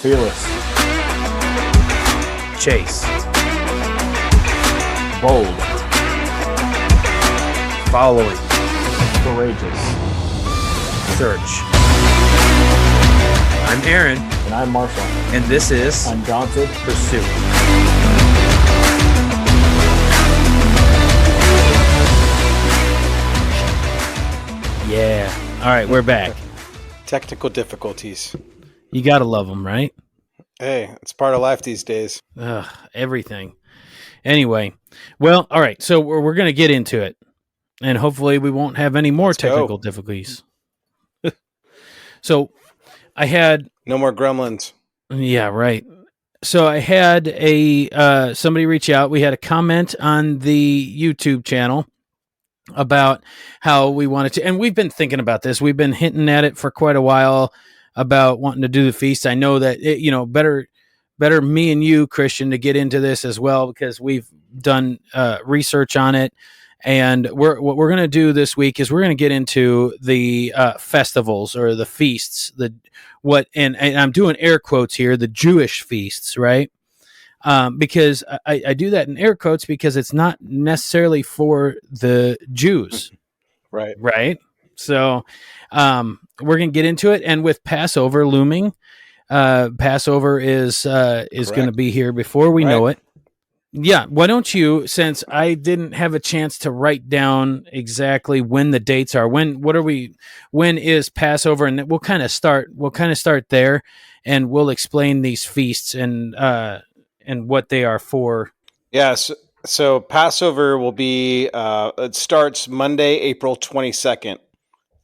fearless, chase, bold, following, courageous. search. I'm Aaron, And I'm Marshall. and this is Undaunted Pursuit. Yeah. All right, we're back. Technical difficulties. You gotta love them, right? Hey, it's part of life these days. Ugh, everything. Anyway, well, all right. So we're going to get into it, and hopefully we won't have any more Let's go. technical difficulties. So I had, No more gremlins. yeah, right. So I had a somebody reach out. We had a comment on the YouTube channel about how we wanted to, and we've been thinking about this. We've been hinting at it for quite a while about wanting to do the feast. I know that better me and you, Christian, to get into this as well, because we've done research on it. And what we're going to do this week is we're going to get into the festivals or the feasts, and I'm doing air quotes here, the Jewish feasts, right? Because I do that in air quotes because it's not necessarily for the Jews, Right. right? So we're going to get into it, and with Passover looming, Passover is going to be here before we know it. Yeah, why don't you, since I didn't have a chance to write down exactly when the dates are, when is Passover, and we'll kind of start there, and we'll explain these feasts and what they are for. Yes. So Passover will be, it starts Monday, April 22nd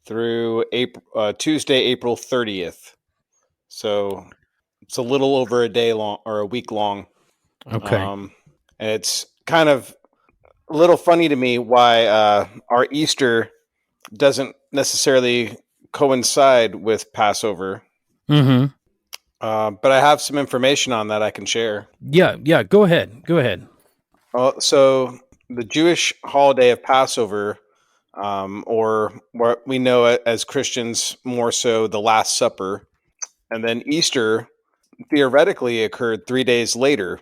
through Tuesday, April 30th. So it's a little over a day long or a week long. Okay. And it's kind of a little funny to me why our Easter doesn't necessarily coincide with Passover. Mm-hmm. But I have some information on that I can share. Yeah. Go ahead. So the Jewish holiday of Passover, or what we know as Christians more so the Last Supper, and then Easter theoretically occurred 3 days later.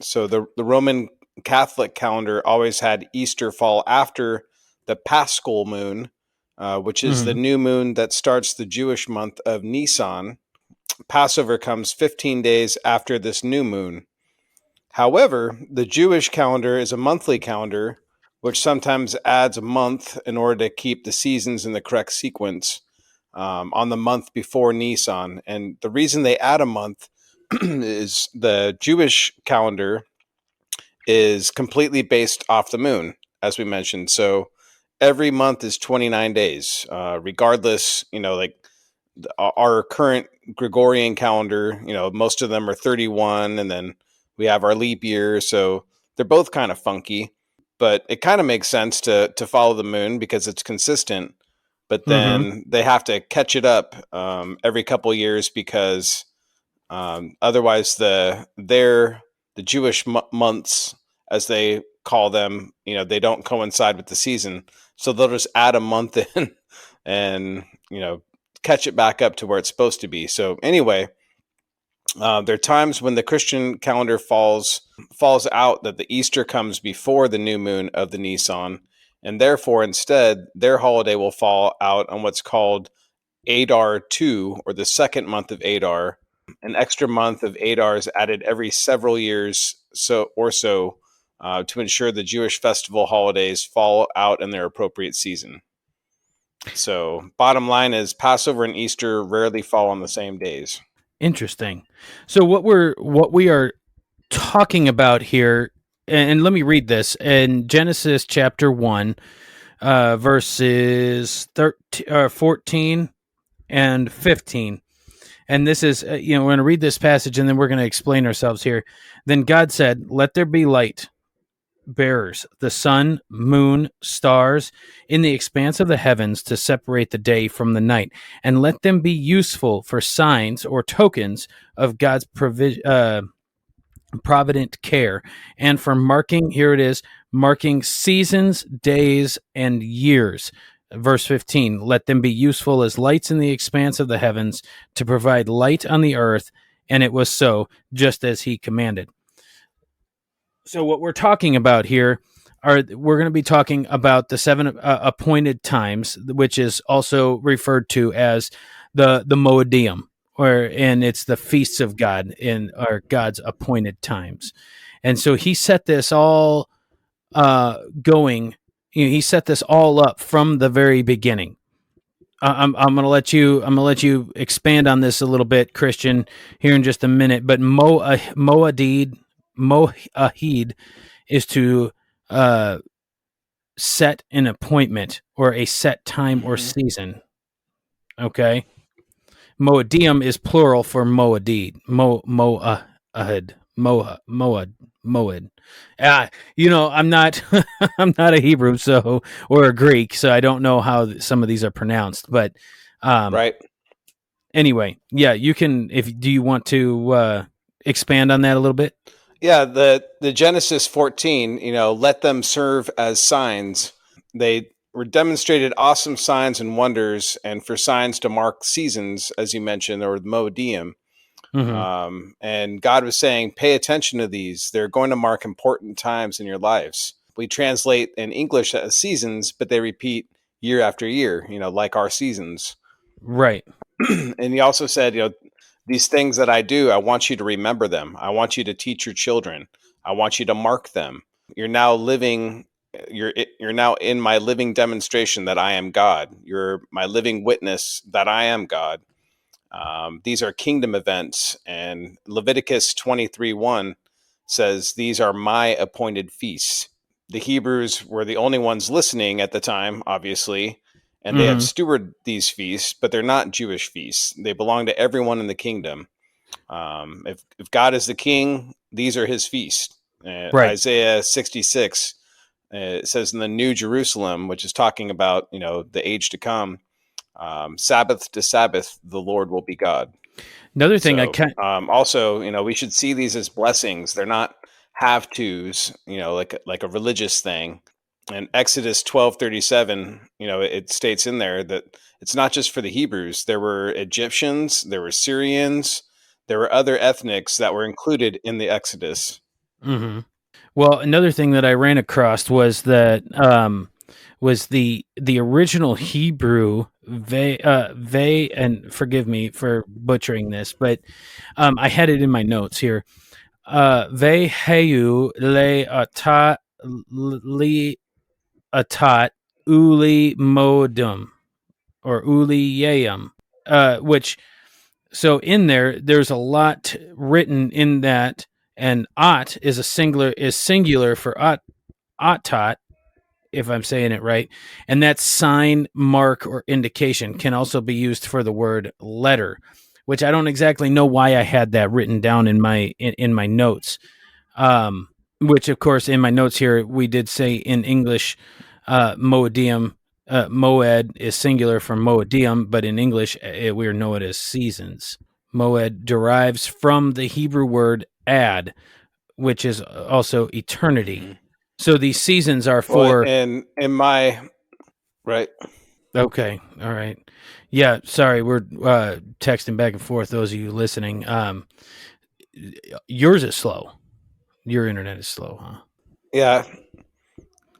So the Roman Catholic calendar always had Easter fall after the Paschal moon, which is the new moon that starts the Jewish month of Nisan. Passover comes 15 days after this new moon. However, the Jewish calendar is a monthly calendar, which sometimes adds a month in order to keep the seasons in the correct sequence on the month before Nisan. And the reason they add a month is the Jewish calendar is completely based off the moon, as we mentioned. So every month is 29 days, regardless, like our current Gregorian calendar, most of them are 31, and then we have our leap year. So they're both kind of funky, but it kind of makes sense to follow the moon because it's consistent. But then they have to catch it up every couple of years because otherwise the Jewish months, as they call them, they don't coincide with the season. So they'll just add a month in and, catch it back up to where it's supposed to be. So anyway, there are times when the Christian calendar falls out that the Easter comes before the new moon of the Nisan, and therefore instead their holiday will fall out on what's called Adar 2, or the second month of Adar. An extra month of Adar is added every several years to ensure the Jewish festival holidays fall out in their appropriate season. So bottom line is Passover and Easter rarely fall on the same days. Interesting. So what we are talking about here, and let me read this in Genesis chapter 1, verses 14 and 15. And this is, we're going to read this passage and then we're going to explain ourselves here. Then God said, "Let there be light bearers, the sun, moon, stars, in the expanse of the heavens to separate the day from the night, and let them be useful for signs or tokens of God's provident care, and for marking seasons, days, and years." Verse 15, "Let them be useful as lights in the expanse of the heavens to provide light on the earth and it was so, just as he commanded. So what we're talking about here we're going to be talking about the 7 appointed times, which is also referred to as the Moedim, and it's the feasts of God or God's appointed times. And so he set this all going. He set this all up from the very beginning. I'm gonna let you expand on this a little bit, Christian, here in just a minute. But Moahid is to set an appointment or a set time or season. Okay, Moedim is plural for Moadid. Moed. Moed. I'm not I'm not a Hebrew or a Greek, so I don't know how some of these are pronounced. But Right. anyway, yeah, you can. Do you want to expand on that a little bit? Yeah, the Genesis 14, let them serve as signs. They were demonstrated awesome signs and wonders, and for signs to mark seasons, as you mentioned, or the Moedim. And God was saying, pay attention to these. They're going to mark important times in your lives. We translate in English as seasons, but they repeat year after year, like our seasons. Right. And he also said, these things that I do, I want you to remember them. I want you to teach your children. I want you to mark them. You're now now in my living demonstration that I am God. You're my living witness that I am God. These are kingdom events, and Leviticus 23:1 says, these are my appointed feasts. The Hebrews were the only ones listening at the time, obviously, and they have stewarded these feasts, but they're not Jewish feasts. They belong to everyone in the kingdom. If God is the king, these are his feasts. Right. Isaiah 66 it says in the New Jerusalem, which is talking about the age to come, Sabbath to Sabbath, the Lord will be God. Another thing also, we should see these as blessings. They're not have tos, like a religious thing. And Exodus 12:37, it states in there that it's not just for the Hebrews. There were Egyptians, there were Syrians, there were other ethnics that were included in the Exodus. Mm-hmm. Well, another thing that I ran across was that was the original Hebrew they and forgive me for butchering this, but I had it in my notes here. Ve heyu le atat li atat uli modum or uli yeum, which so in there's a lot written in that, and ot is singular for atat, if I'm saying it right, and that sign, mark, or indication can also be used for the word letter, which I don't exactly know why I had that written down in my notes. Which of course in my notes here we did say in English, moedium, moed is singular for moedium, but in English we know it as seasons. Moed derives from the Hebrew word ad, which is also eternity. So these seasons are for and in my right. Okay. All right. Yeah. Sorry. We're texting back and forth. Those of you listening, yours is slow. Your internet is slow, huh? Yeah.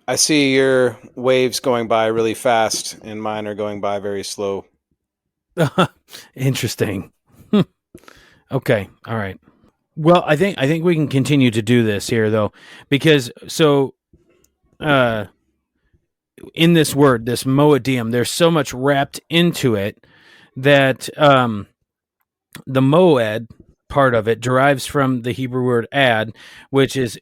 I see your waves going by really fast and mine are going by very slow. Interesting. Okay. All right. Well, I think we can continue to do this here though, because in this word, this moedium, there's so much wrapped into it that the moed part of it derives from the Hebrew word ad, which is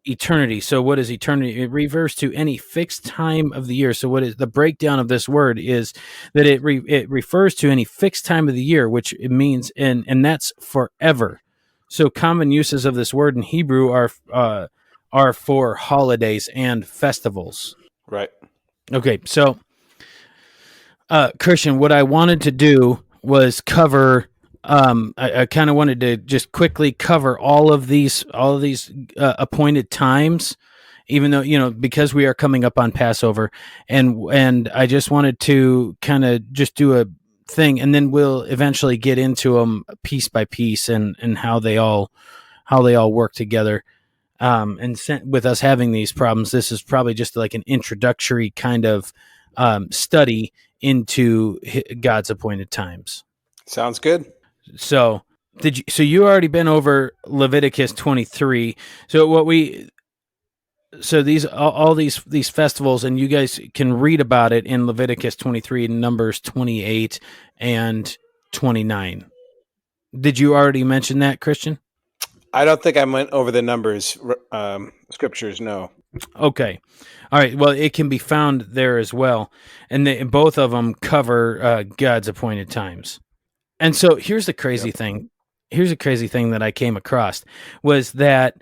eternity. So what is eternity? It refers to any fixed time of the year. So what is the breakdown of this word is that it refers to any fixed time of the year, which it means, and that's forever. So common uses of this word in Hebrew are for holidays and festivals. Right. Okay, so Christian, what I wanted to do was cover. I kind of wanted to just quickly cover all of these appointed times, even though because we are coming up on Passover, and I just wanted to kind of just do thing, and then we'll eventually get into them piece by piece and how they all work together. With us having these problems, this is probably just like an introductory kind of study into God's appointed times. Sounds good. So you already been over Leviticus 23. So all these festivals, and you guys can read about it in Leviticus 23, Numbers 28 and 29. Did you already mention that, Christian? I don't think I went over the numbers scriptures. No. Okay. All right. Well, it can be found there as well. And both of them cover God's appointed times. And so here's the crazy thing. Here's a crazy thing that I came across was that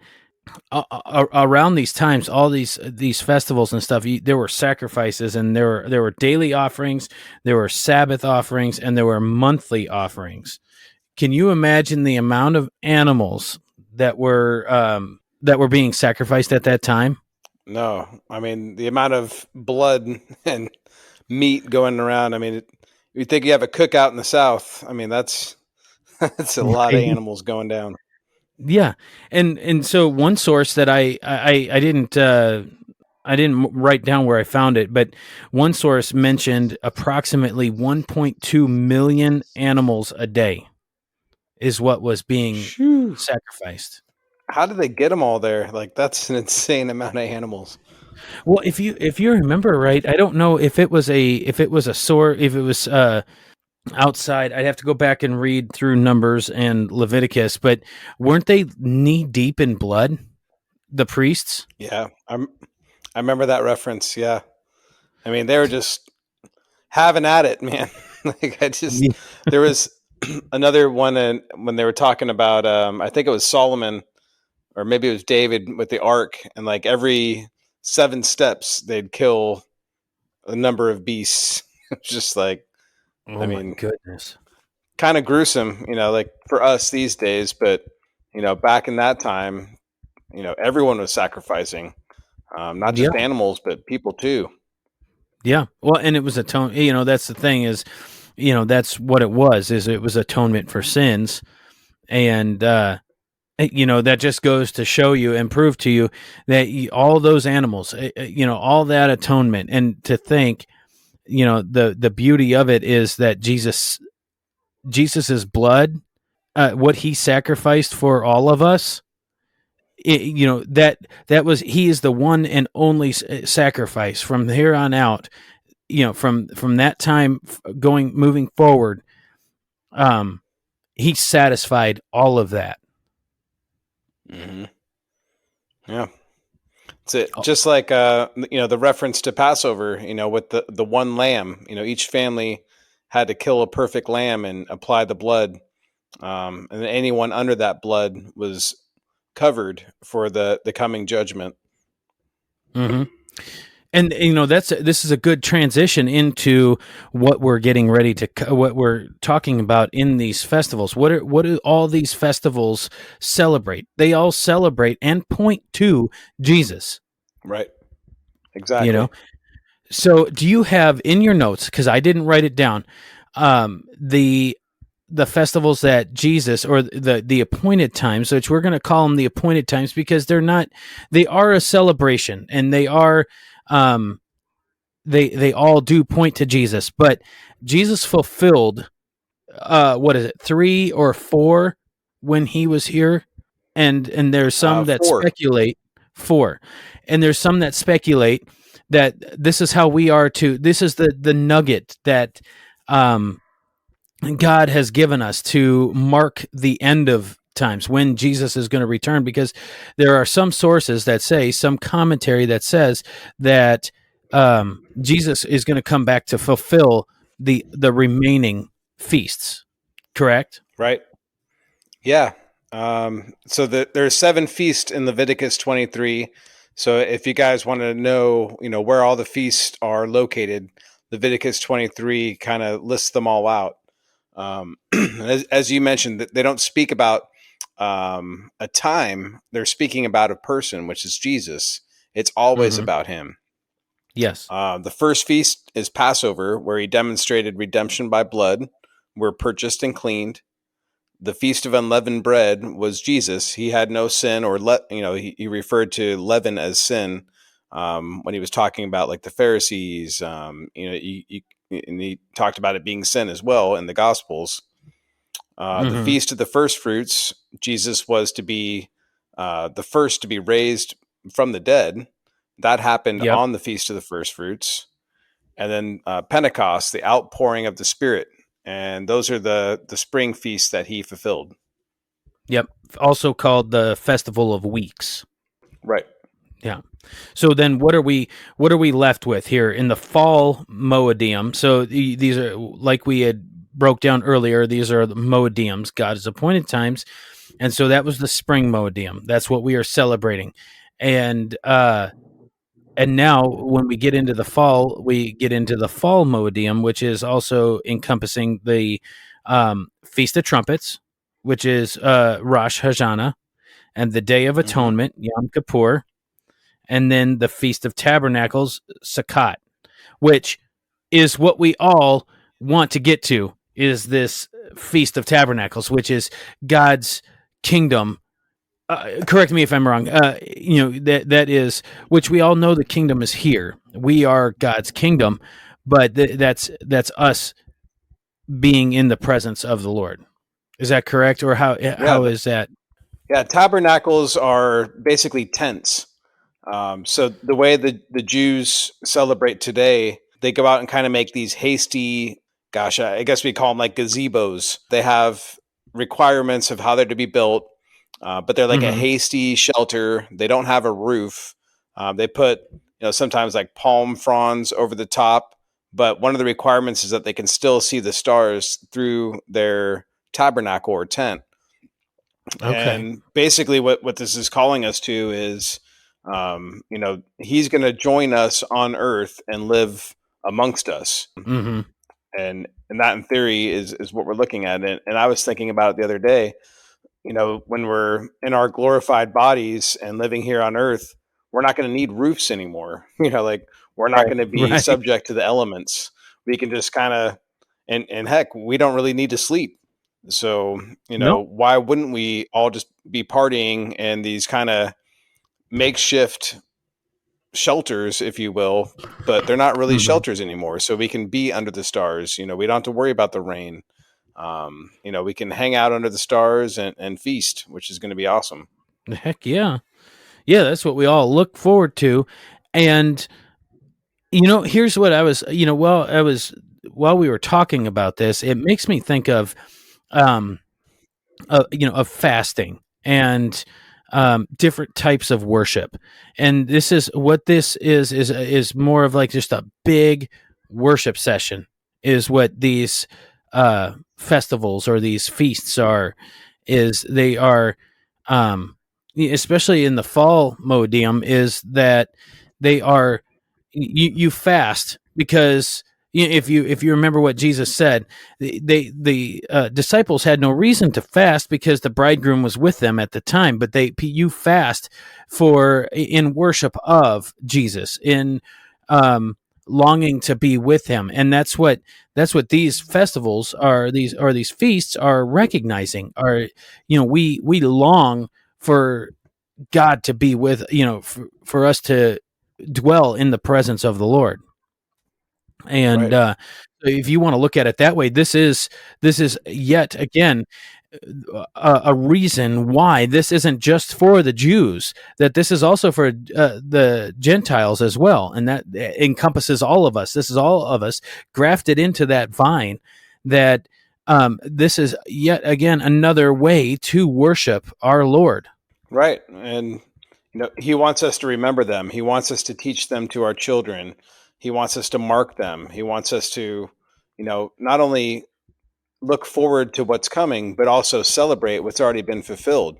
around these times, all these festivals and stuff, there were sacrifices, and there were daily offerings, there were Sabbath offerings, and there were monthly offerings. Can you imagine the amount of animals that were being sacrificed at that time? No, I mean the amount of blood and meat going around. I mean, you think you have a cookout in the South. I mean, that's a lot of animals going down. Yeah, and so one source that I didn't write down where I found it, but one source mentioned approximately 1.2 million animals a day is what was being sacrificed. How did they get them all there? Like, that's an insane amount of animals. Well, if you remember right, I don't know if it was outside. I'd have to go back and read through Numbers and Leviticus, but weren't they knee deep in blood? The priests? Yeah, I remember that reference. Yeah, I mean they were just having at it, man. There was another one when they were talking about I think it was Solomon or maybe it was David with the ark, and like every 7 steps they'd kill a number of beasts. It's just like, oh my goodness, kind of gruesome, like for us these days, but back in that time, everyone was sacrificing, not just animals, but people too. Yeah. Well, and it was that's the thing is, that's what it was, it was atonement for sins. And, that just goes to show you and prove to you that all those animals, all that atonement, and to think, the beauty of it is that Jesus's blood, what he sacrificed for all of us, that was, he is the one and only sacrifice from here on out, from that time moving forward. He satisfied all of that. Mm-hmm. Yeah. That's it. Just like, the reference to Passover, with the one lamb, each family had to kill a perfect lamb and apply the blood. And anyone under that blood was covered for the coming judgment. Mm-hmm. And this is a good transition into what we're getting ready to what we're talking about in these festivals. What do all these festivals celebrate? They all celebrate and point to Jesus. Right. Exactly. So do you have in your notes, because I didn't write it down, the festivals that Jesus, or the appointed times, which we're going to call them the appointed times because they are a celebration, and they are they all do point to Jesus, but Jesus fulfilled 3 or 4 when he was here, and there's some that 4. speculate 4, and there's some that speculate that this is how we are to. This is the nugget that God has given us to mark the end of times when Jesus is going to return, because there are some sources that say, some commentary that says that Jesus is going to come back to fulfill the remaining feasts. Correct? Right. Yeah. So there's 7 feasts in Leviticus 23. So if you guys want to know, where all the feasts are located, Leviticus 23 kind of lists them all out. As you mentioned, they don't speak about a time. They're speaking about a person, which is Jesus. It's always about him. Yes. The first feast is Passover, where he demonstrated redemption by blood. We're purchased and cleaned. The Feast of Unleavened Bread was Jesus. He had no sin, or he referred to leaven as sin when he was talking about like the Pharisees. And he talked about it being sin as well in the Gospels. The Feast of the First Fruits, Jesus was to be the first to be raised from the dead. That happened Yep. on the Feast of the First Fruits. And then Pentecost, the outpouring of the Spirit. And those are the spring feasts that he fulfilled. Yep. Also called the Festival of Weeks. Right. Yeah. So then what are we left with here in the fall moedium? So these are, like we had broke down earlier, these are the moediums, God's appointed times. And so that was the spring moedium. That's what we are celebrating. And now when we get into the fall, we get into the fall moedium, which is also encompassing the Feast of Trumpets, which is Rosh Hashanah, and the Day of Atonement, Yom Kippur, and then the Feast of Tabernacles, Sukkot, which is what we all want to get to, is this Feast of Tabernacles, which is God's kingdom. Correct me if I'm wrong. That is, which we all know the kingdom is here. We are God's kingdom, but that's us being in the presence of the Lord. Is that correct, or how is that? Yeah, tabernacles are basically tents. So the way the Jews celebrate today, they go out and kind of make these hasty, I guess we call them like gazebos. They have requirements of how they're to be built, but they're like a hasty shelter. They don't have a roof. They put, sometimes like palm fronds over the top. But one of the requirements is that they can still see the stars through their tabernacle or tent. Okay. And basically what this is calling us to is, he's going to join us on earth and live amongst us. Mm-hmm. And that in theory is what we're looking at. And I was thinking about it the other day, when we're in our glorified bodies and living here on earth, we're not going to need roofs anymore. We're not going to be subject to the elements. We can just kind of, and heck, we don't really need to sleep. So, why wouldn't we all just be partying in these kind of makeshift shelters, if you will, but they're not really shelters anymore. So we can be under the stars. We don't have to worry about the rain. We can hang out under the stars and feast, which is going to be awesome. Heck yeah. Yeah, that's what we all look forward to. And, here's what I was, while we were talking about this, it makes me think of, of fasting and different types of worship. And this is more of like just a big worship session is what these festivals or these feasts are. Is they are, especially in the fall moedium, is that they are you fast because if you remember what Jesus said, the disciples had no reason to fast because the bridegroom was with them at the time. But you fast in worship of Jesus, in longing to be with him, and that's what these festivals are. These feasts are recognizing. We long for God to be with, for us to dwell in the presence of the Lord. And if you want to look at it that way, this is yet again a reason why this isn't just for the Jews, that this is also for the Gentiles as well, and that encompasses all of us. This is all of us grafted into that vine. That this is yet again another way to worship our Lord. Right, and he wants us to remember them. He wants us to teach them to our children. He wants us to mark them. He wants us to, not only look forward to what's coming, but also celebrate what's already been fulfilled.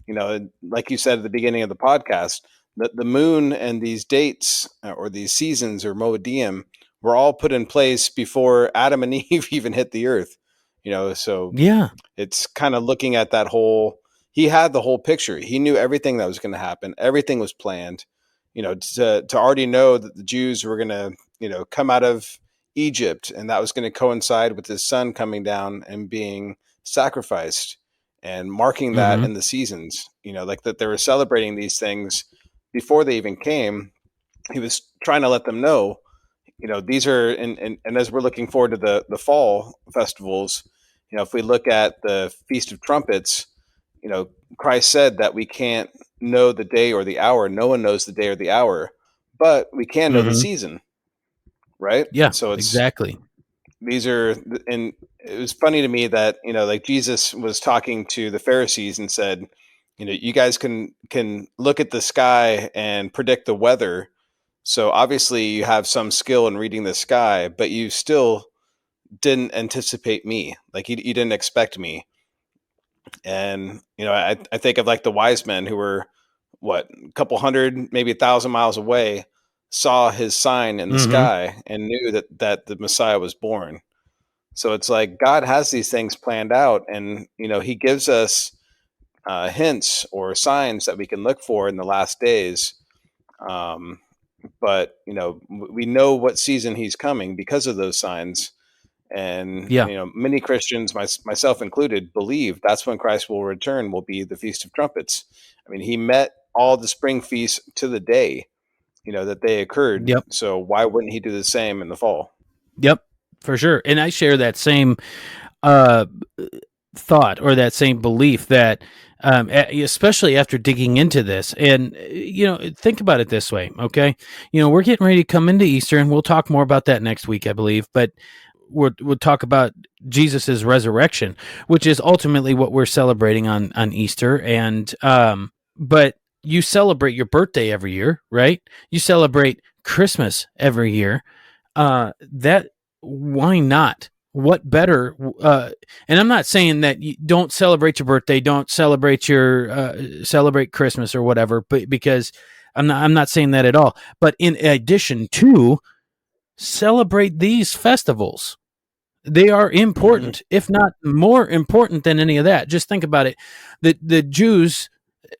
Like you said at the beginning of the podcast, the moon and these dates or these seasons or moedium were all put in place before Adam and Eve even hit the earth. So yeah, it's kind of looking at that whole. He had the whole picture. He knew everything that was going to happen. Everything was planned. to already know that the Jews were going to, come out of Egypt, and that was going to coincide with his son coming down and being sacrificed, and marking that Mm-hmm. in the seasons, like that they were celebrating these things before they even came. He was trying to let them know, these are, and as we're looking forward to the fall festivals, if we look at the Feast of Trumpets, Christ said that we can't know the day or the hour. No one knows the day or the hour, but we can know the Mm-hmm. season, right? Yeah, So exactly. these are, and it was funny to me that, like Jesus was talking to the Pharisees and said, you guys can look at the sky and predict the weather. So obviously you have some skill in reading the sky, but you still didn't anticipate me. Like you didn't expect me. And, I think of like the wise men who were what, a couple hundred, maybe 1,000 miles away, saw his sign in the Mm-hmm. sky and knew that the Messiah was born. So it's like God has these things planned out, and He gives us hints or signs that we can look for in the last days. Um, but we know what season He's coming because of those signs, and Yeah. many Christians, myself included, believe that's when Christ will return. Will be the Feast of Trumpets. I mean, He met all the spring feasts to the day, that they occurred. Yep. So why wouldn't He do the same in the fall? Yep. For sure. And I share that same uh, thought or that same belief that, especially after digging into this, and think about it this way. Okay, we're getting ready to come into Easter, and we'll talk more about that next week, I believe. But we'll talk about Jesus's resurrection, which is ultimately what we're celebrating on Easter. And but you celebrate your birthday every year, right? You celebrate Christmas every year. That Why not? What better? And I'm not saying that you don't celebrate your birthday, don't celebrate your celebrate Christmas or whatever, but because I'm not saying that at all. But in addition to celebrate these festivals, they are Mm-hmm. important, if not more important than any of that. Just think about it. The Jews,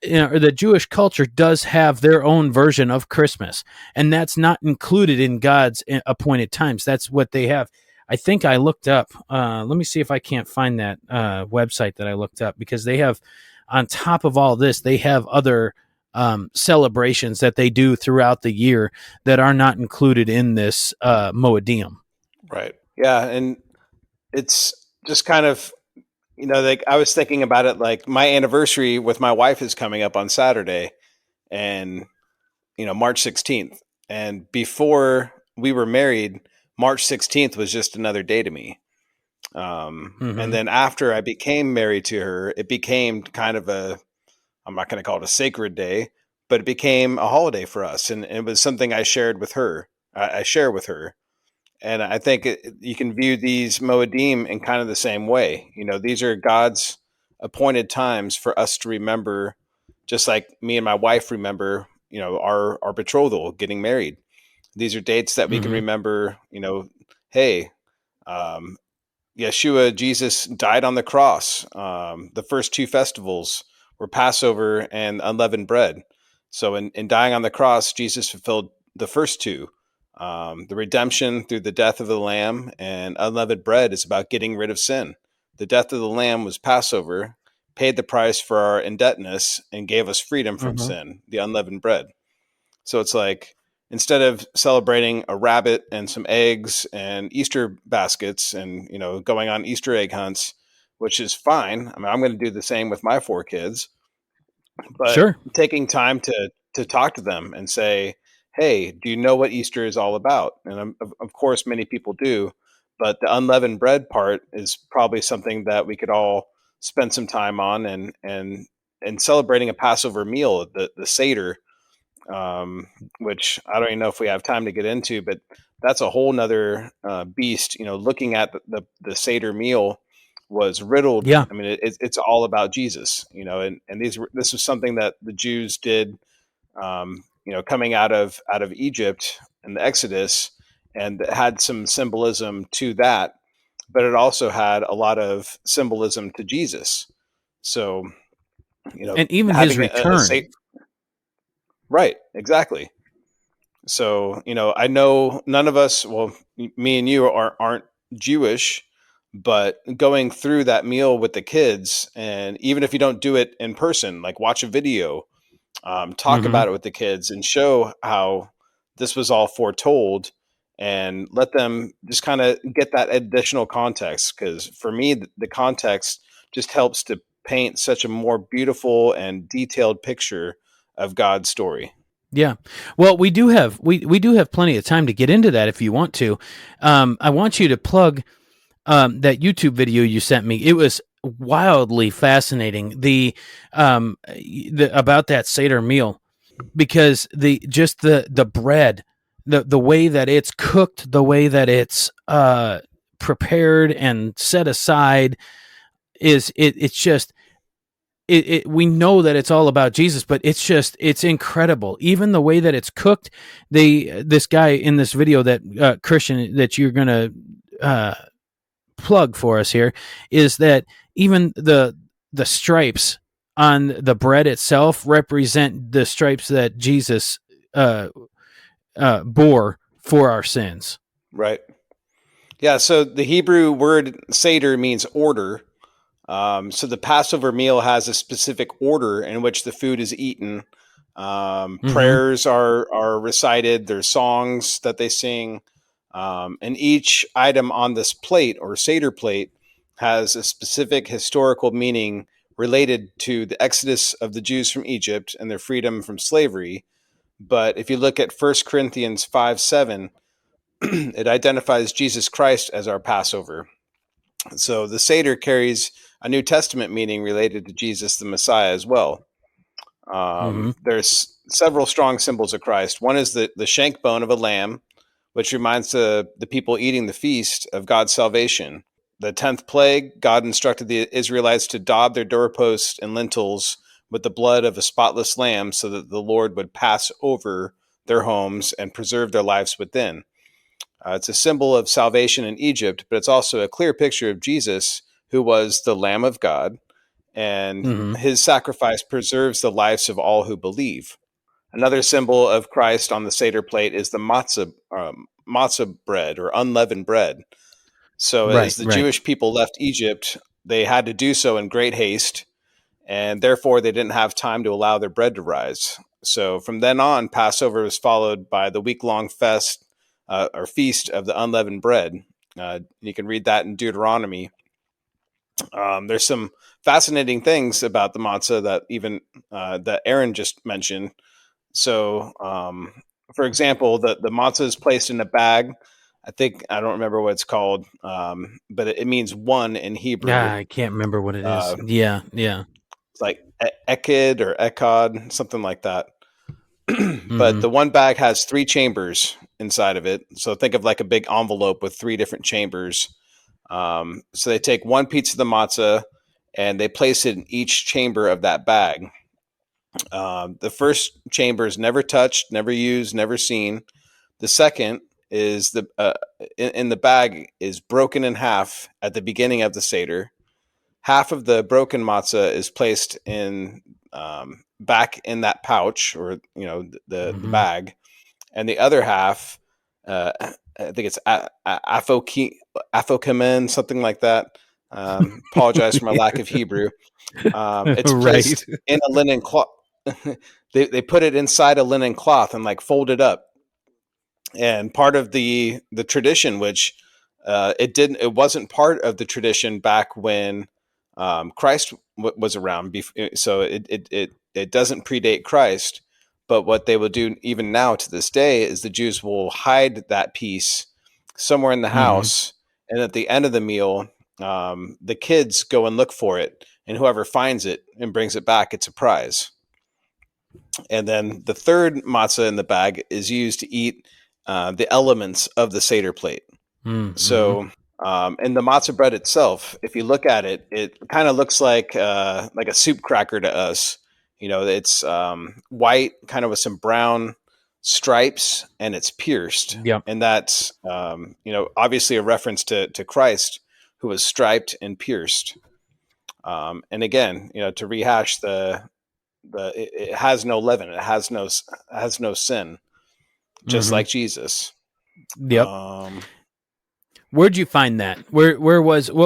or the Jewish culture, does have their own version of Christmas, and that's not included in God's appointed times. That's what they have. I think I looked up. Let me see if I can't find that website that I looked up, because they have, on top of all this, they have other celebrations that they do throughout the year that are not included in this Moedim. Right. Yeah, and it's just kind of, like I was thinking about it, like my anniversary with my wife is coming up on Saturday, and March 16th. And before we were married, March 16th was just another day to me. And Mm-hmm. then after I became married to her, it became kind of I'm not going to call it a sacred day, but it became a holiday for us. And it was something I shared with her. I share with her. And I think you can view these Moedim in kind of the same way. These are God's appointed times for us to remember, just like me and my wife remember, our betrothal, getting married. These are dates that we can Mm-hmm. remember, hey, um, Yeshua, Jesus died on the cross. The first two festivals were Passover and unleavened bread. So in dying on the cross, Jesus fulfilled the first two. The redemption through the death of the Lamb, and unleavened bread is about getting rid of sin. The death of the Lamb was Passover, paid the price for our indebtedness, and gave us freedom from Mm-hmm. sin, the unleavened bread. So it's like, instead of celebrating a rabbit and some eggs and Easter baskets and, going on Easter egg hunts, which is fine. I mean, I'm going to do the same with my four kids, but Sure. taking time to talk to them and say, "Hey, do you know what Easter is all about?" And of course, many people do, but the unleavened bread part is probably something that we could all spend some time on, and celebrating a Passover meal, the Seder, which I don't even know if we have time to get into, but that's a whole nother beast. Looking at the Seder meal was riddled. Yeah. I mean, it's all about Jesus. And this was something that the Jews did. Coming out of Egypt and the Exodus, and it had some symbolism to that, but it also had a lot of symbolism to Jesus. So, And even his having a return. right, exactly. So, I know none of us, well, me and you aren't Jewish, but going through that meal with the kids, and even if you don't do it in person, like watch a video, talk Mm-hmm. about it with the kids and show how this was all foretold, and let them just kind of get that additional context. Because for me, the context just helps to paint such a more beautiful and detailed picture of God's story. Yeah. Well, we do have plenty of time to get into that if you want to. I want you to plug that YouTube video you sent me. It was wildly fascinating. The about that Seder meal, because the bread, the way that it's cooked, the way that it's prepared and set aside it's just we know that it's all about Jesus, but it's incredible. Even the way that it's cooked. This guy in this video, that Christian that you're gonna uh, plug for us here, is that even the stripes on the bread itself represent the stripes that Jesus uh, bore for our sins. Right. Yeah. So the Hebrew word Seder means order. So the Passover meal has a specific order in which the food is eaten. Mm-hmm. Prayers are recited. There's songs that they sing, and each item on this plate or Seder plate has a specific historical meaning related to the exodus of the Jews from Egypt and their freedom from slavery. But if you look at 1 Corinthians 5:7, it identifies Jesus Christ as our Passover. So the Seder carries a New Testament meaning related to Jesus the Messiah as well. Mm-hmm. There's several strong symbols of Christ. One is the shank bone of a lamb, which reminds the people eating the feast of God's salvation. The 10th plague, God instructed the Israelites to daub their doorposts and lintels with the blood of a spotless lamb so that the Lord would pass over their homes and preserve their lives within. It's a symbol of salvation in Egypt, but it's also a clear picture of Jesus, who was the Lamb of God, and Mm-hmm. his sacrifice preserves the lives of all who believe. Another symbol of Christ on the Seder plate is the matzah bread or unleavened bread. So, Right. as the Right. Jewish people left Egypt, they had to do so in great haste, and therefore they didn't have time to allow their bread to rise. So from then on, Passover was followed by the week-long fest or feast of the unleavened bread. You can read that in Deuteronomy. There's some fascinating things about the matzah that even that Aaron just mentioned. So, for example, the matzah is placed in a bag. I don't remember what it's called, but it means one in Hebrew. I can't remember what it is. Uh, Yeah. Yeah. It's like Ekid or Ekod, something like that. But Mm-hmm. the one bag has three chambers inside of it. So think of like a big envelope with three different chambers. So they take one piece of the matzah and they place it in each chamber of that bag. The first chamber is never touched, never used, never seen. The second is in the bag is broken in half at the beginning of the Seder. Half of the broken matzah is placed in back in that pouch or the Mm-hmm. bag, and the other half, I think it's afokamen, something like that. Apologize for my lack of Hebrew. It's Right. placed in a linen cloth. They put it inside a linen cloth and like fold it up. And part of the tradition, which it wasn't part of the tradition back when Christ was around. So it doesn't predate Christ. But what they will do even now to this day is the Jews will hide that piece somewhere in the Mm-hmm. house, and at the end of the meal, the kids go and look for it, and whoever finds it and brings it back, it's a prize. And then the third matzah in the bag is used to eat the elements of the Seder plate. Mm-hmm. So, and the matzah bread itself, if you look at it, it kind of looks like a soup cracker to us. It's white, kind of with some brown stripes, and it's pierced. Yep. And that's, obviously a reference to Christ, who was striped and pierced. And again, to rehash it has no leaven, it has no sin. just like Jesus. Yep. Um, Where'd you find that? What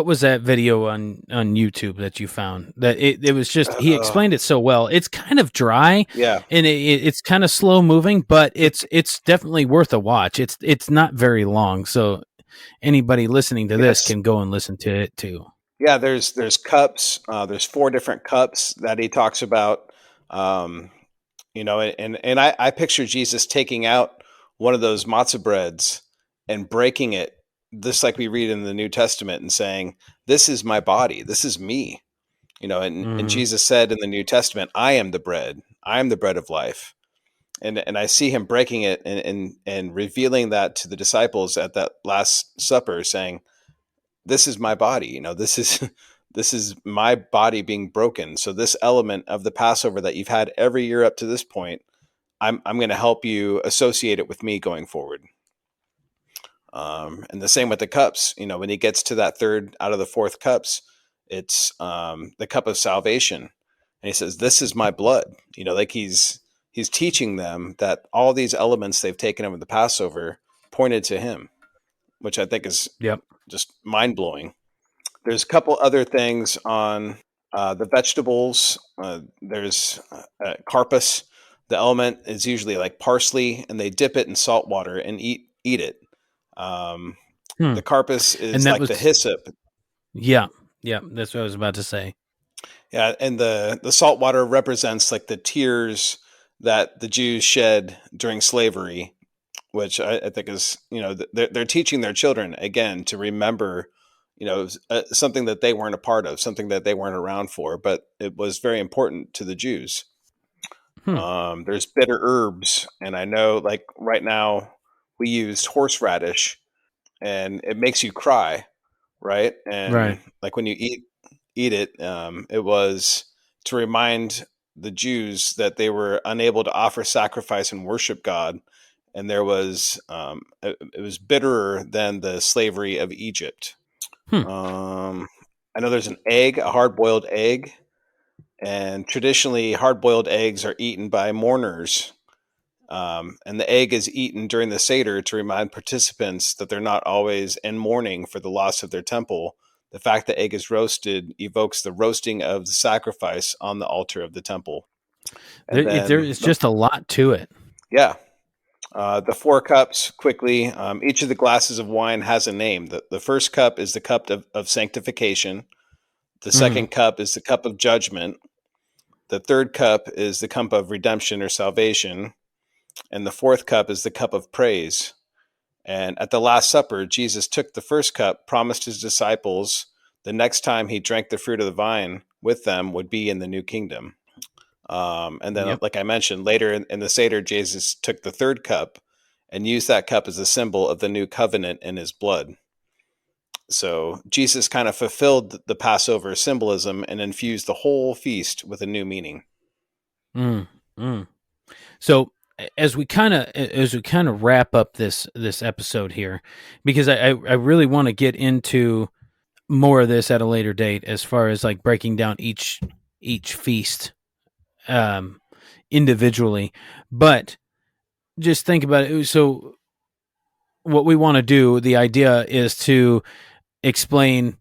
was that video on YouTube that you found? That it was just, he uh, explained it so well. It's kind of dry yeah, and it's kind of slow moving, but it's definitely worth a watch. It's not very long, so anybody listening to this yes, can go and listen to it too. yeah. There's cups. There's 4 different cups that he talks about. Um, and I picture Jesus taking out one of those matzah breads and breaking it, just like we read in the New Testament, and saying, "This is my body. This is me." And Mm-hmm. Jesus said in the New Testament, "I am the bread. I am the bread of life." And I see him breaking it and revealing that to the disciples at that Last Supper, saying, "This is my body. This is this is my body being broken. So this element of the Passover that you've had every year up to this point, I'm going to help you associate it with me going forward." And the same with the cups. When he gets to that third out of the 4th cups, it's the cup of salvation, and he says, "This is my blood." Like he's teaching them that all these elements they've taken over the Passover pointed to him, which I think is Yep. just mind blowing. There's a couple other things on the vegetables. There's carpus. The element is usually like parsley, and they dip it in salt water and eat it. Um, Hmm. the carpus And is that like the was, hyssop. yeah, that's what I was about to say. Yeah, and the salt water represents like the tears that the Jews shed during slavery, which I think is, they're teaching their children again to remember, something that they weren't a part of, something that they weren't around for, but it was very important to the Jews. Hmm. There's bitter herbs, and I know like right now we used horseradish, and it makes you cry, right? Right. And like when you eat it, it was to remind the Jews that they were unable to offer sacrifice and worship God, and there was it was bitterer than the slavery of Egypt. Hmm. I know there's an egg, a hard boiled egg, and traditionally hard boiled eggs are eaten by mourners. And the egg is eaten during the Seder to remind participants that they're not always in mourning for the loss of their temple. The fact that egg is roasted evokes the roasting of the sacrifice on the altar of the temple. And There then, is just a lot to it. yeah, the 4 cups quickly. Each of the glasses of wine has a name. The first cup is the cup of sanctification. The Mm-hmm. second cup is the cup of judgment. The third cup is the cup of redemption or salvation. And the 4th cup is the cup of praise. And at the Last Supper, Jesus took the first cup, promised his disciples the next time he drank the fruit of the vine with them would be in the new kingdom. And then, Yep. like I mentioned, later in the Seder, Jesus took the 3rd cup and used that cup as a symbol of the new covenant in his blood. So Jesus kind of fulfilled the Passover symbolism and infused the whole feast with a new meaning. Mm. Mm. So as we kind of wrap up this episode here, because I really want to get into more of this at a later date, as far as like breaking down each feast um, individually, but just think about it. So what we want to do, the idea is to explain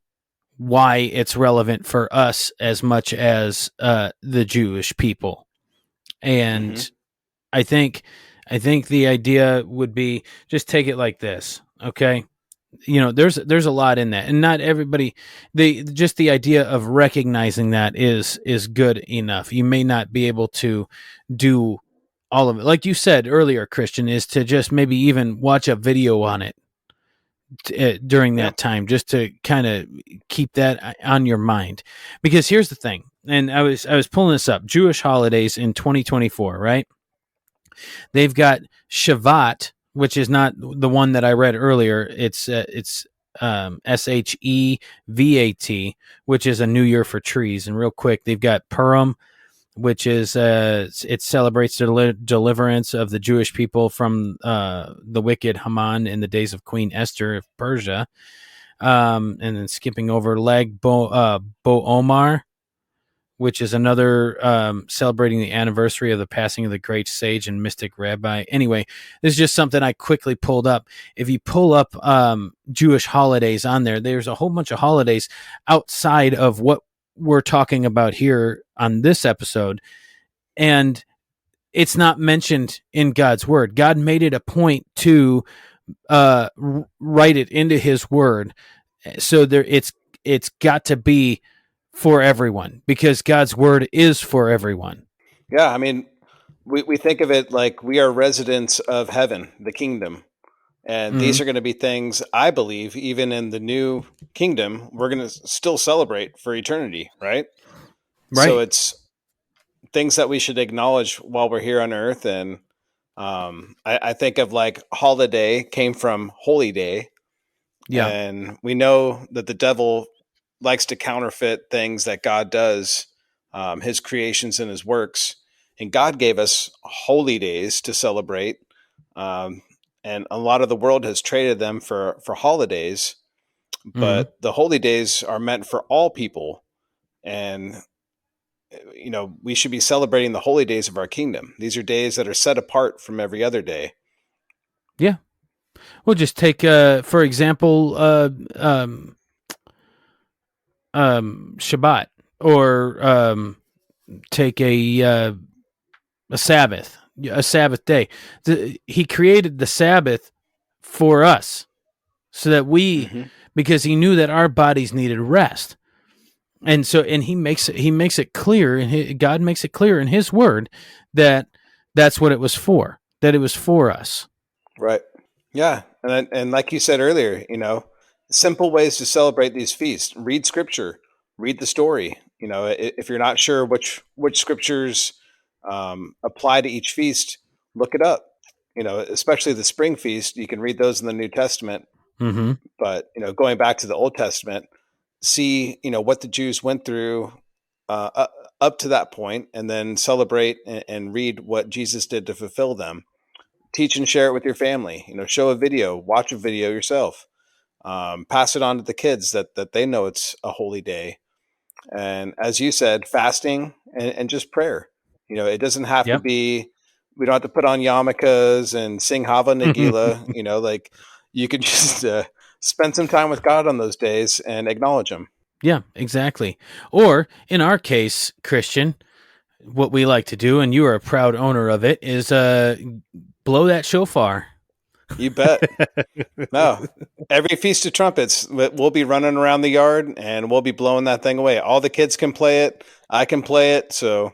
why it's relevant for us as much as the Jewish people, Mm-hmm. and I think the idea would be, just take it like this, okay? There's a lot in that, and not everybody. The idea of recognizing that is good enough. You may not be able to do all of it, like you said earlier, Christian, is to just maybe even watch a video on it during Yeah. that time, just to kind of keep that on your mind. Because here's the thing, and I was pulling this up: Jewish holidays in 2024, right? They've got Shavat, which is not the one that I read earlier. It's Shevat, which is a New Year for trees. And real quick, they've got Purim, which is it celebrates the deliverance of the Jewish people from the wicked Haman in the days of Queen Esther of Persia. And then skipping over Leg Bo Omar, which is another celebrating the anniversary of the passing of the great sage and mystic rabbi. Anyway, this is just something I quickly pulled up. If you pull up Jewish holidays on there, there's a whole bunch of holidays outside of what we're talking about here on this episode. And it's not mentioned in God's word. God made it a point to write it into his word. So it's got to be for everyone because God's word is for everyone. Yeah, I mean, we think of it like we are residents of heaven, the kingdom. And these are going to be things, I believe, even in the new kingdom, we're going to still celebrate for eternity, right? So Right. it's things that we should acknowledge while we're here on earth. And I think of like holiday came from holy day. Yeah. And we know that the devil likes to counterfeit things that God does, his creations and his works. And God gave us holy days to celebrate. And a lot of the world has traded them for holidays. But the holy days are meant for all people. And, you know, we should be celebrating the holy days of our kingdom. These are days that are set apart from every other day. Yeah. We'll just take, for example, Shabbat, or take a Sabbath, a Sabbath day. He created the Sabbath for us so that we, because he knew that our bodies needed rest. And so, and he makes it clear, and God makes it clear in his word that that's what it was for, that it was for us. Right. Yeah. And like you said earlier, you know, simple ways to celebrate these feasts: read scripture, read the story. You know, if you're not sure which scriptures apply to each feast, look it up. You know, especially the spring feast, you can read those in the New Testament. Mm-hmm. But, you know, going back to the Old Testament, see, you know, what the Jews went through up to that point, and then celebrate and read what Jesus did to fulfill them. Teach and share it with your family. You know, show a video, watch a video yourself, pass it on to the kids that they know it's a holy day. And as you said, fasting and just prayer. You know, it doesn't have to Yep. be. We don't have to put on yarmulkes and sing Hava Nagila. You know, like you could just spend some time with God on those days and acknowledge Him. Yeah, exactly. Or in our case, Christian, what we like to do, and you are a proud owner of it, is blow that shofar. You bet. No, every Feast of Trumpets, we'll be running around the yard and we'll be blowing that thing away. All the kids can play it. I can play it. So,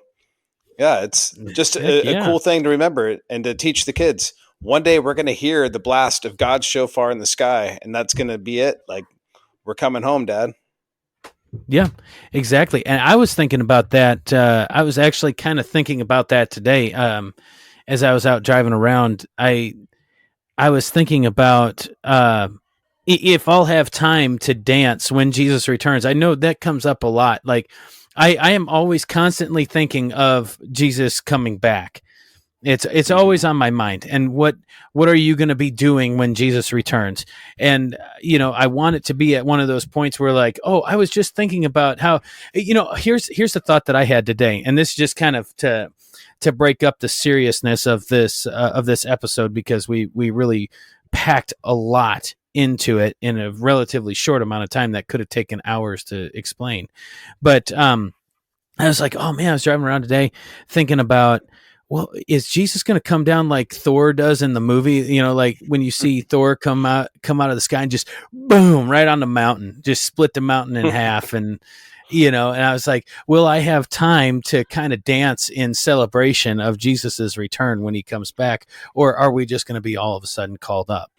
yeah, it's just a cool thing to remember and to teach the kids. One day we're going to hear the blast of God's shofar in the sky, and that's going to be it. Like, we're coming home, Dad. Yeah, exactly. And I was thinking about that. I was actually kind of thinking about that today as I was out driving around. I was thinking about if I'll have time to dance when Jesus returns. I know that comes up a lot. Like I am always constantly thinking of Jesus coming back. It's always on my mind. And what are you going to be doing when Jesus returns? And you know, I want it to be at one of those points where like, oh, I was just thinking about how, you know, here's the thought that I had today, and this just kind of to break up the seriousness of this episode, because we really packed a lot into it in a relatively short amount of time that could have taken hours to explain. But I was like, oh man, I was driving around today thinking about, well, is Jesus going to come down like Thor does in the movie? You know, like when you see Thor come out of the sky and just boom right on the mountain, just split the mountain in half, and you know. And I was like, will I have time to kind of dance in celebration of Jesus's return when he comes back, or are we just going to be all of a sudden called up?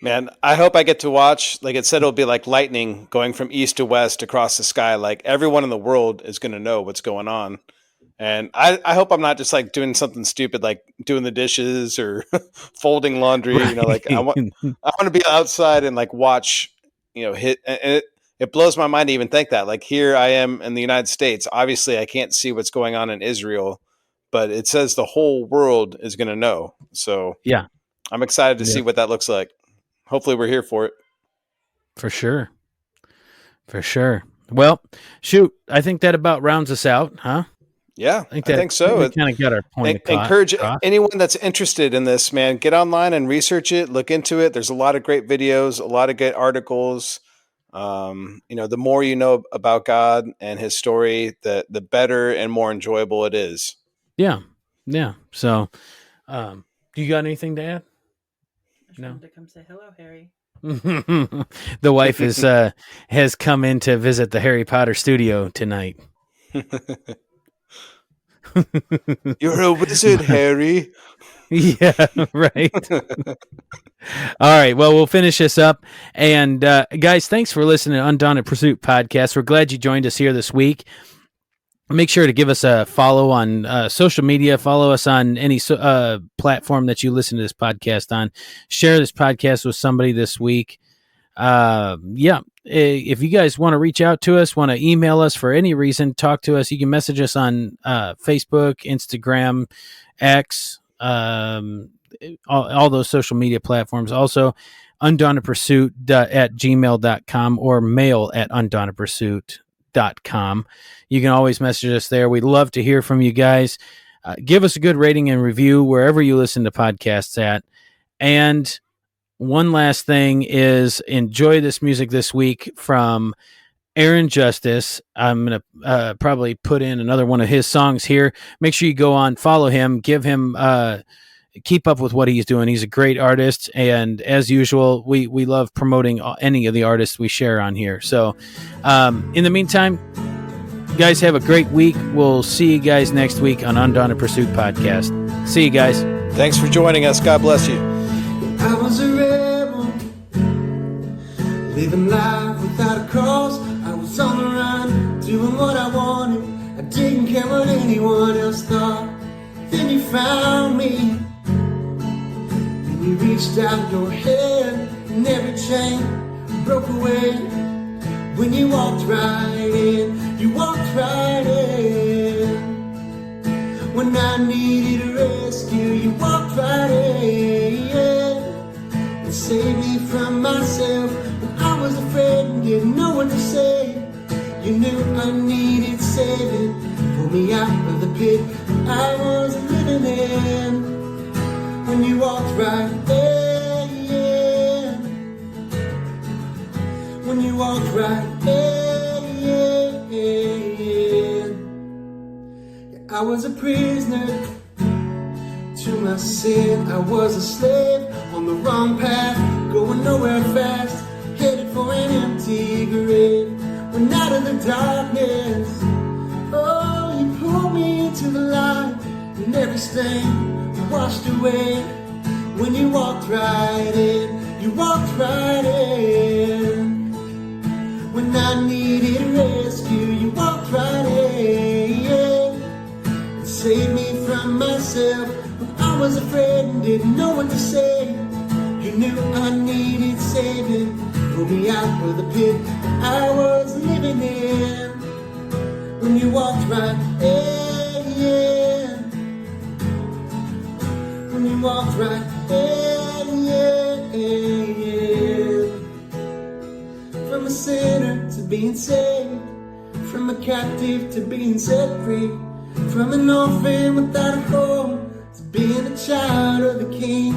Man, I hope I get to watch. Like it said, it'll be like lightning going from east to west across the sky. Like everyone in the world is going to know what's going on. And I hope I'm not just like doing something stupid, like doing the dishes or folding laundry. Right. You know, like I want to be outside and like watch, you know, hit. And it blows my mind to even think that. Like here I am in the United States. Obviously, I can't see what's going on in Israel, but it says the whole world is going to know. So Yeah, I'm excited to see what that looks like. Hopefully, we're here for it. for sure. For sure. Well, shoot, I think that about rounds us out, huh? Yeah, I think so. We kind of got our point Encourage across. anyone that's interested in this, man, get online and research it, look into it. There's a lot of great videos, a lot of good articles. The more you know about God and his story, the better and more enjoyable it is. Yeah. So, do you got anything to add? I just wanted to come say hello, Harry. The wife has come in to visit the Harry Potter studio tonight. You're a wizard, Harry. Yeah, right. All right. Well, we'll finish this up. And guys, thanks for listening to Undaunted Pursuit Podcast. We're glad you joined us here this week. Make sure to give us a follow on social media. Follow us on any platform that you listen to this podcast on. Share this podcast with somebody this week. If you guys want to reach out to us, want to email us for any reason, talk to us. You can message us on Facebook, Instagram, X, all those social media platforms. Also, undauntedpursuit@gmail.com or mail@undauntedpursuit.com. You can always message us there. We'd love to hear from you guys. Give us a good rating and review wherever you listen to podcasts at. And one last thing is enjoy this music this week from Aaron Justice. I'm going to probably put in another one of his songs here. Make sure you go on, follow him, give him, keep up with what he's doing. He's a great artist. And as usual, we love promoting any of the artists we share on here. So in the meantime, guys, have a great week. We'll see you guys next week on Undaunted Pursuit Podcast. See you guys. Thanks for joining us. God bless you. I was a rebel, living life without a cause. I was on the run, doing what I wanted. I didn't care what anyone else thought. Then you found me, and you reached out your hand, and every chain broke away. When you walked right in, you walked right in. When I needed a rescue, you walked right in. Save me from myself when I was afraid and didn't know what to say. You knew I needed saving. Pull me out of the pit I was living in. When you walked right in. When you walked right in. Yeah, I was a prisoner to my sin. I was a slave on the wrong path, going nowhere fast, headed for an empty grave. When out of the darkness, oh, you pulled me into the light, and every stain washed away. When you walked right in, you walked right in. When I needed rescue, you walked right in. And saved me from myself when I was afraid and didn't know what to say. You knew I needed saving. Pulled me out of the pit I was living in. When you walked right in. When you walked right in. From a sinner to being saved. From a captive to being set free. From an orphan without a home to being a child of the King.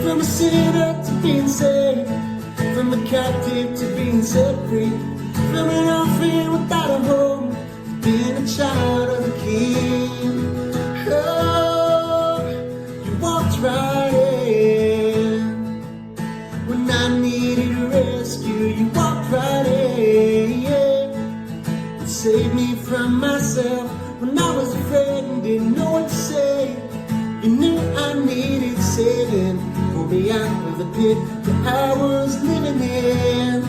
From a sinner to being saved. From a captive to being set free. From an orphan without a home to being a child of the King. Oh, you walked right in. When I needed a rescue, you walked right in. You saved me from myself when I was afraid and didn't know what to say. You knew I needed saving. Pulled me out of the pit that I was living in.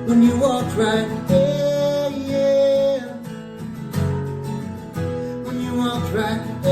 When you walked right in. When you walked right in.